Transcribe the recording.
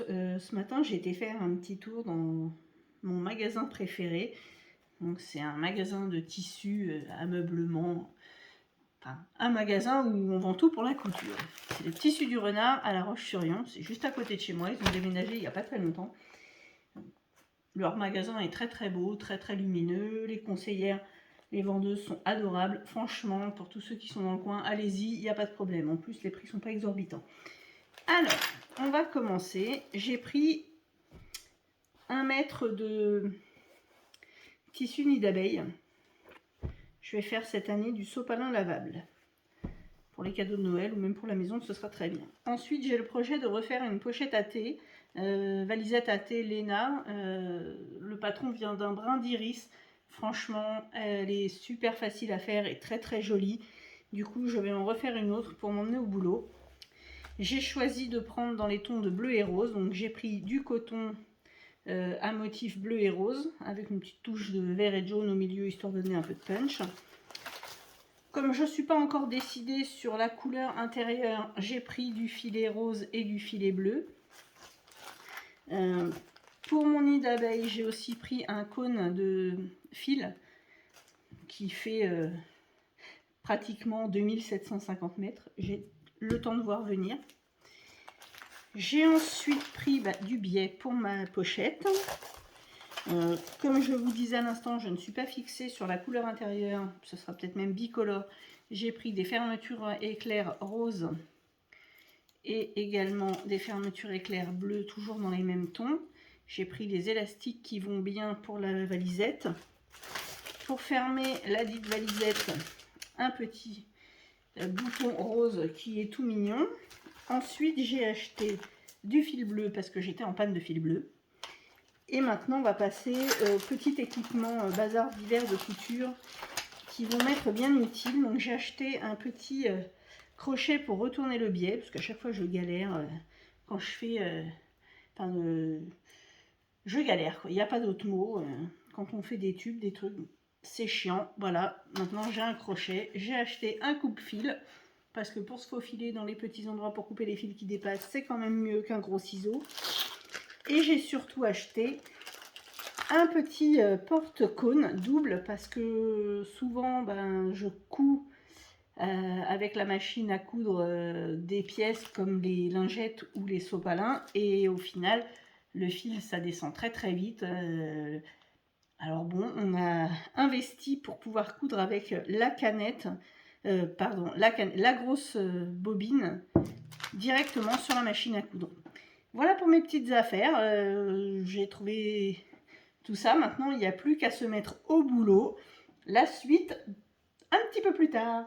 ce matin, j'ai été faire un petit tour dans mon magasin préféré. Donc, c'est un magasin de tissus, ameublement, enfin, un magasin où on vend tout pour la couture. C'est le Tissu du Renard à La Roche-sur-Yon. C'est juste à côté de chez moi. Ils ont déménagé il n'y a pas très longtemps. Leur magasin est très très beau, très très lumineux. Les conseillères, les vendeuses sont adorables. Franchement, pour tous ceux qui sont dans le coin, allez-y, il n'y a pas de problème. En plus, les prix ne sont pas exorbitants. Alors, on va commencer. J'ai pris 1 mètre de tissu nid d'abeille. Je vais faire cette année du sopalin lavable. Pour les cadeaux de Noël ou même pour la maison, ce sera très bien. Ensuite, j'ai le projet de refaire une pochette à thé, valisette à thé Léna. Le patron vient d'un brin d'iris. Franchement, elle est super facile à faire et très très jolie. Du coup, je vais en refaire une autre pour m'emmener au boulot. J'ai choisi de prendre dans les tons de bleu et rose. Donc j'ai pris du coton à motif bleu et rose avec une petite touche de vert et de jaune au milieu histoire de donner un peu de punch. Comme je ne suis pas encore décidée sur la couleur intérieure, j'ai pris du filet rose et du filet bleu. Pour mon nid d'abeille, j'ai aussi pris un cône de fil qui fait pratiquement 2750 mètres. J'ai le temps de voir venir. J'ai ensuite pris du biais pour ma pochette. Comme je vous disais à l'instant, je ne suis pas fixée sur la couleur intérieure, ce sera peut-être même bicolore. J'ai pris des fermetures éclairs roses et également des fermetures éclairs bleues, toujours dans les mêmes tons. J'ai pris des élastiques qui vont bien pour la valisette. Pour fermer la dite valisette, un petit bouton rose qui est tout mignon. Ensuite, j'ai acheté du fil bleu parce que j'étais en panne de fil bleu. Et maintenant, on va passer au petit équipement bazar d'hiver de couture qui vont m'être bien utiles. Donc, j'ai acheté un petit crochet pour retourner le biais, parce qu'à chaque fois, je galère quand je fais... je galère, quoi. Il n'y a pas d'autre mot. Quand on fait des tubes, des trucs, c'est chiant. Voilà, maintenant, j'ai un crochet. J'ai acheté un coupe-fil, parce que pour se faufiler dans les petits endroits pour couper les fils qui dépassent, c'est quand même mieux qu'un gros ciseau. Et j'ai surtout acheté un petit porte-cône double parce que souvent je couds avec la machine à coudre des pièces comme les lingettes ou les sopalins et au final le fil ça descend très très vite. Alors bon, on a investi pour pouvoir coudre avec la canette, la grosse bobine directement sur la machine à coudre. Voilà pour mes petites affaires, j'ai trouvé tout ça. Maintenant, il n'y a plus qu'à se mettre au boulot. La suite, un petit peu plus tard.